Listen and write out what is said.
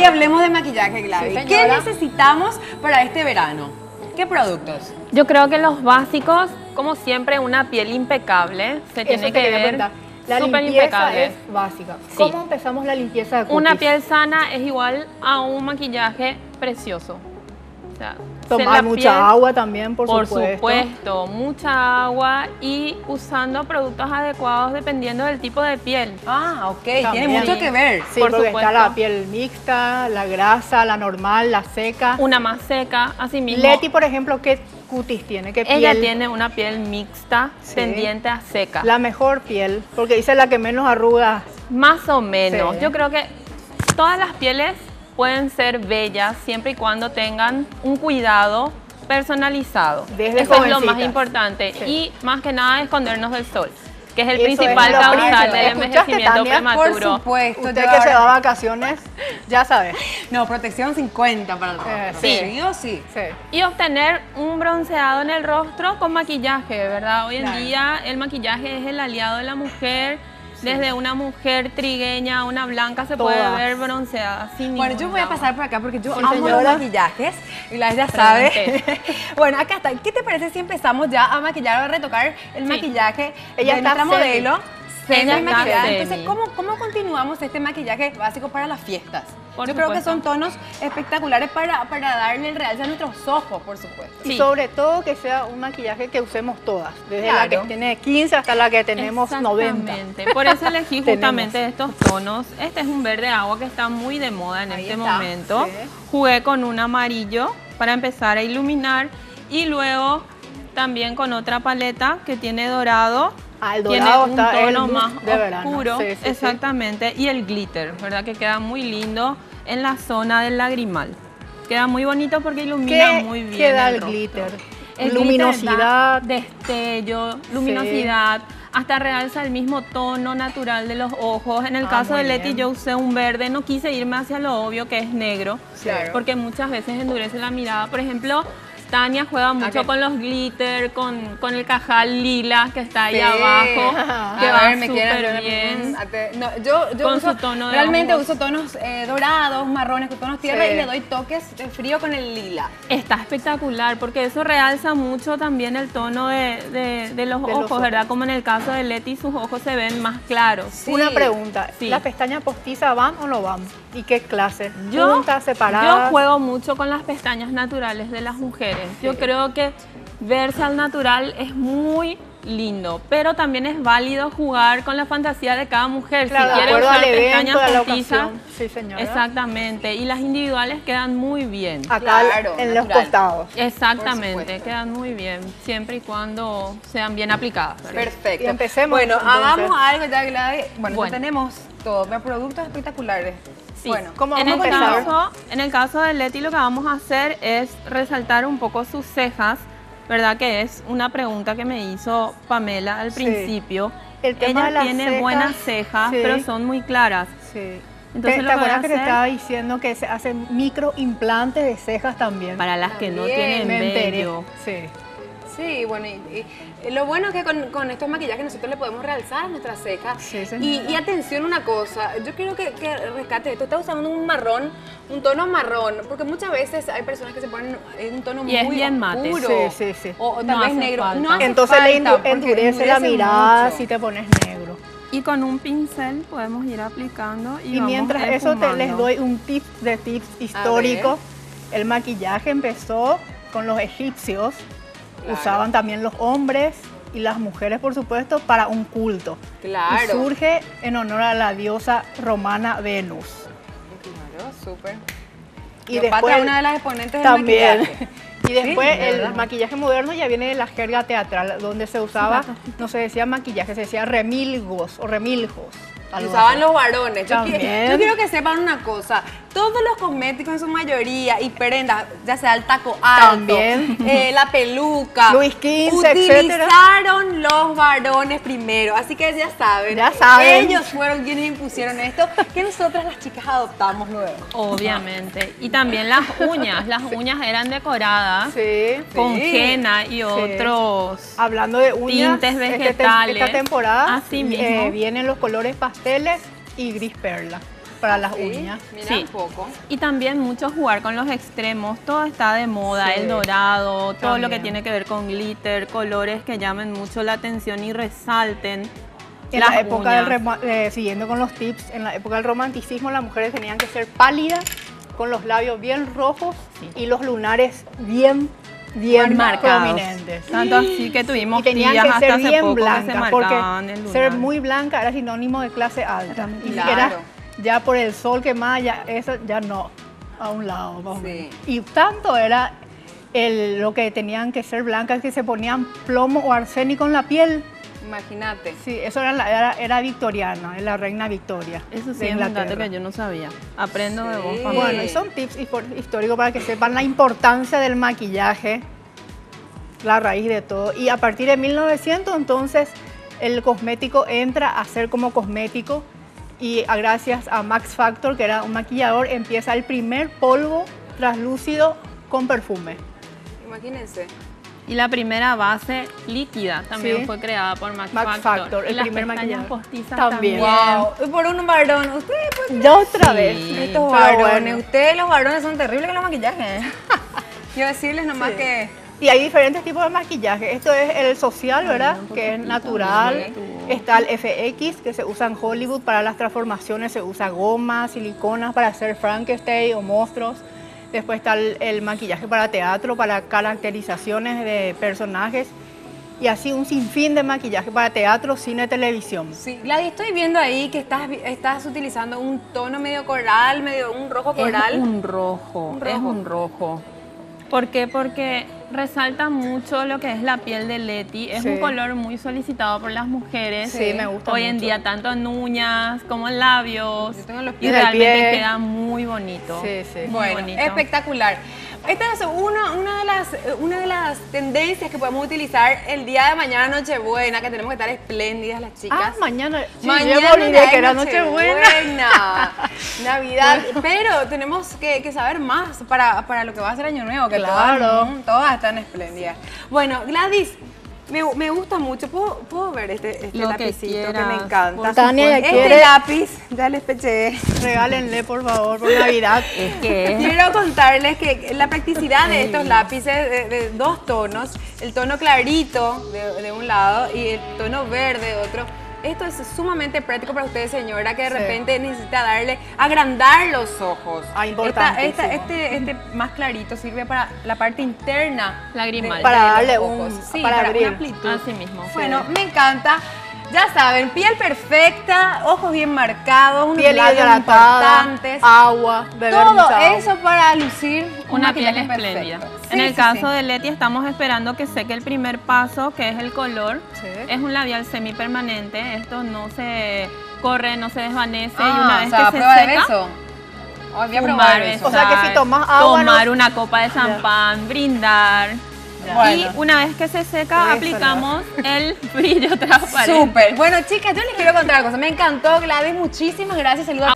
Y hablemos de maquillaje, Gladys. Sí, ¿Qué señora. necesitamos para este verano? ¿Qué productos? Yo creo que los básicos, como siempre, una piel impecable. Se tiene Eso te que quería ver preguntar. La súper limpieza impecable. es básica. Sí. ¿Cómo empezamos la limpieza de cutis? Una piel sana es igual a un maquillaje precioso. O sea, Tomar la mucha piel, agua también, por por supuesto. supuesto, mucha agua y usando productos adecuados dependiendo del tipo de piel. Ah, ok, tiene También. mucho que ver. Sí, por porque supuesto. está la piel mixta, la grasa, la normal, la seca. Una más seca, así mismo. Leti, por ejemplo, ¿qué cutis tiene? ¿Qué Ella piel? tiene una piel mixta, Sí. tendiente a seca. La mejor piel, porque dice la que menos arrugas. Más o menos. Sí. Yo creo que todas las pieles pueden ser bellas siempre y cuando tengan un cuidado personalizado. Desde Eso es lo más jovencitas. importante. Sí. Y más que nada escondernos del sol, que es el Eso es principal lo causal principal. del ¿Escuchaste, envejecimiento Tania? Por prematuro. supuesto. Usted yo que se ahora- va a vacaciones, ya sabe. No, protección 50 para el rostro. sí. Sí o sí. Sí. Y obtener un bronceado en el rostro con maquillaje, ¿verdad? Hoy en Claro. día el maquillaje es el aliado de la mujer. Desde una mujer trigueña a una blanca se puede Todas. ver bronceada. Sin Bueno, yo ningún voy a drama. pasar por acá porque yo Sí, amo los señora. maquillajes. Y la ya sabe. Pregunté. Bueno, acá está. ¿Qué te parece si empezamos ya a maquillar o a retocar el Sí. maquillaje Ella de está nuestra semi. modelo? Ella está Maquillada. semi. Entonces, ¿cómo continuamos este maquillaje básico para las fiestas? Por Yo creo que supuesto. son tonos espectaculares para darle el realce a nuestros ojos, por supuesto. Y Sí. sobre todo que sea un maquillaje que usemos todas, desde la Claro. que tiene 15 hasta la que tenemos 90. Exactamente. Por eso elegí Tenemos. justamente estos tonos. Este es un verde agua que está muy de moda en Ahí este está, momento. sí. Jugué con un amarillo para empezar a iluminar y luego también con otra paleta que tiene dorado. Ah, el Tiene dorado un está el tono look más de verano. oscuro, Sí, sí, sí. exactamente, y el glitter, ¿verdad? Que queda muy lindo en la zona del lagrimal. Queda muy bonito porque ilumina ¿Qué, muy bien qué da el rostro. glitter? El Luminosidad. glitter da destello, luminosidad, hasta realza el mismo tono natural de los ojos. En el Ah, caso muy de Leti bien. yo usé un verde, no quise irme hacia lo obvio que es negro, Claro. porque muchas veces endurece la mirada. Por ejemplo, Tania juega mucho Ok. con los glitter, con el cajal lila que está ahí Sí. abajo, que A va ver, me quieren súper ver bien. No, yo Con uso, su tono de realmente ojos. uso tonos dorados, marrones, con tonos tierra Sí. y le doy toques de frío con el lila. Está espectacular porque eso realza mucho también el tono de los ojos, ojos. ¿verdad? Como en el caso de Leti, sus ojos se ven más claros. Sí. Una pregunta, Sí. ¿las pestañas postizas van o no van? ¿Y qué clase? Yo, ¿Juntas, separadas? yo juego mucho con las pestañas naturales de las mujeres. Yo creo que verse al natural es muy lindo, pero también es válido jugar con la fantasía de cada mujer. Claro, si de quiere acuerdo usar al evento, pestañas a la postizas, ocasión. Sí, señora. exactamente, y las individuales quedan muy bien. Acá Claro, en los natural. costados. Por Exactamente, supuesto. quedan muy bien, siempre y cuando sean bien aplicadas, ¿verdad? Perfecto. Y empecemos, Bueno, entonces. hagamos algo ya, Gladys. Bueno, Bueno. ya tenemos todo, pero productos espectaculares. Sí. Bueno, ¿cómo en vamos el a empezar? en el caso de Leti lo que vamos a hacer es resaltar un poco sus cejas, ¿verdad? Que es una pregunta que me hizo Pamela al Sí. principio. El tema Ella de las tiene cejas, buenas cejas, sí. pero son muy claras. Sí. Entonces ¿Te lo que voy a acuerdas que te hacer- estaba diciendo que se hacen microimplantes de cejas también? Para las que no También tienen Me enteré. vello. Sí. sí, bueno, y lo bueno es que con estos maquillajes nosotros le podemos realzar nuestras cejas. Sí, señora. Y atención una cosa, yo quiero que rescate esto, está usando un marrón, un tono marrón, porque muchas veces hay personas que se ponen en un tono Y es muy bien mate. oscuro. Sí, sí, sí. O tal No vez hace negro. falta. No hace Entonces le falta, porque endurece la mirada mucho. si te pones negro. Y con un pincel podemos ir aplicando y, Y vamos mientras eso les perfumando. doy un tip de tips histórico. El maquillaje empezó con los egipcios. Claro. Usaban también los hombres y las mujeres, por supuesto, para un culto. Claro. Y surge en honor a la diosa romana Venus. Claro, súper. Y Cleopatra después es una de las exponentes del también. maquillaje. Y después Sí, de el verdad. maquillaje moderno ya viene de la jerga teatral, donde se usaba, Sí, no se decía maquillaje, se decía remilgos o remiljos. Y algo usaban así. los varones. También. Yo quiero que sepan una cosa. Todos los cosméticos en su mayoría y prendas, ya sea el taco alto, También. La peluca, Luis XV, etcétera. utilizaron los varones primero. Así que ya saben. Ya saben. Ellos fueron quienes impusieron esto, que nosotras las chicas adoptamos luego. Obviamente. Y también las uñas. Las uñas eran decoradas Sí. con Sí. henna y otros Hablando de uñas, tintes vegetales. esta temporada Así mismo. vienen los colores pasteles y gris perla. para las Sí, uñas. mira Sí. un poco. Y también mucho jugar con los extremos, todo está de moda, Sí, el dorado, todo lo que también. tiene que ver con glitter, colores que llamen mucho la atención y resalten En las la época uñas. siguiendo con los tips, en la época del romanticismo las mujeres tenían que ser pálidas, con los labios bien rojos y los lunares bien marcados. prominentes. Tanto así que tuvimos Y tenían tías que hasta ser hace bien poco que se blancas, porque marcaban el ser lunar. muy blanca era sinónimo de clase alta. Y Claro. era ya por el sol quemada, ya eso ya no, a un lado. Más o Sí. menos. Y tanto era lo que tenían que ser blancas que se ponían plomo o arsénico en la piel. Imagínate. Sí, eso era victoriana, la reina Victoria. Eso sí de es un dato Inglaterra. que yo no sabía. Aprendo de vos, Sí. familia. Bueno, y son tips históricos para que sepan la importancia del maquillaje, la raíz de todo. Y a partir de 1900, entonces, el cosmético entra a ser como cosmético y gracias a Max Factor, que era un maquillador, empieza el primer polvo translúcido con perfume. Imagínense. Y la primera base líquida también Sí. fue creada por Max, Max Factor, Y el las primer pestañas maquillador. postizas También. también. Wow. Y por un varón, ustedes pues, Ya otra Sí. vez. estos pero varones, bueno. ustedes los varones son terribles con los maquillajes. Quiero decirles nomás Sí. que Y hay diferentes tipos de maquillaje. Esto es el social, ¿verdad? Que es natural. Está el FX, que se usa en Hollywood para las transformaciones. Se usa goma, siliconas para hacer Frankenstein o monstruos. Después está el maquillaje para teatro, para caracterizaciones de personajes. Y así un sinfín de maquillaje para teatro, cine, televisión. sí. Gladys, estoy viendo ahí que estás utilizando un tono medio coral, medio un rojo coral. Es un rojo, Un rojo. es un rojo. ¿Por qué? Porque resalta mucho lo que es la piel de Leti. Es Sí. un color muy solicitado por las mujeres. Sí, me gusta Hoy en mucho. día, tanto en uñas como en labios. Yo tengo los Y pies del realmente pie. queda muy bonito. Sí, sí. Muy Bueno, bonito. espectacular. Esta es una de las tendencias que podemos utilizar el día de mañana, Nochebuena, que tenemos que estar espléndidas las chicas. Ah, mañana. Sí, Mañana yo me olvidé ya que es era Nochebuena. Nochebuena, Navidad, pero tenemos que saber más para lo que va a ser Año Nuevo, que Claro. todas están espléndidas. Bueno, Gladys, me gusta mucho. ¿Puedo ver este Lo que lapicito que me quieras, encanta? por Tania ya Este quiere. lápiz, ya les peché. Regálenle, por favor, por Navidad. Es que Quiero contarles que la practicidad de estos lápices de dos tonos, el tono clarito de un lado y el tono verde de otro, esto es sumamente práctico para usted, señora, que de Sí. repente necesita agrandar los ojos. Ah, importantísimo. Este más clarito sirve para la parte interna. Lagrimal. Para los darle ojos. Sí, para para abrir. una amplitud. así mismo. Bueno, me encanta. Ya saben, piel perfecta, ojos bien marcados, unos Piel labios hidratada, importantes. agua, beber Todo mucha agua. eso para lucir un Una piel maquillaje espléndida. perfecto. En Sí, el sí, caso sí. de Leti estamos esperando que seque el primer paso, que es el color. Sí. Es un labial semipermanente. Esto no se corre, no se desvanece y Ah, una o vez sea, que a se prueba de seca, beso. Hoy voy a fumar, probar beso. O sea que si besar, tomas agua, tomar no- una copa de champán, brindar. Bueno. Y una vez que se seca, Eso, aplicamos el brillo transparente. Súper. Bueno, chicas, yo les quiero contar algo. Me encantó, Gladys. Muchísimas gracias. Saludos a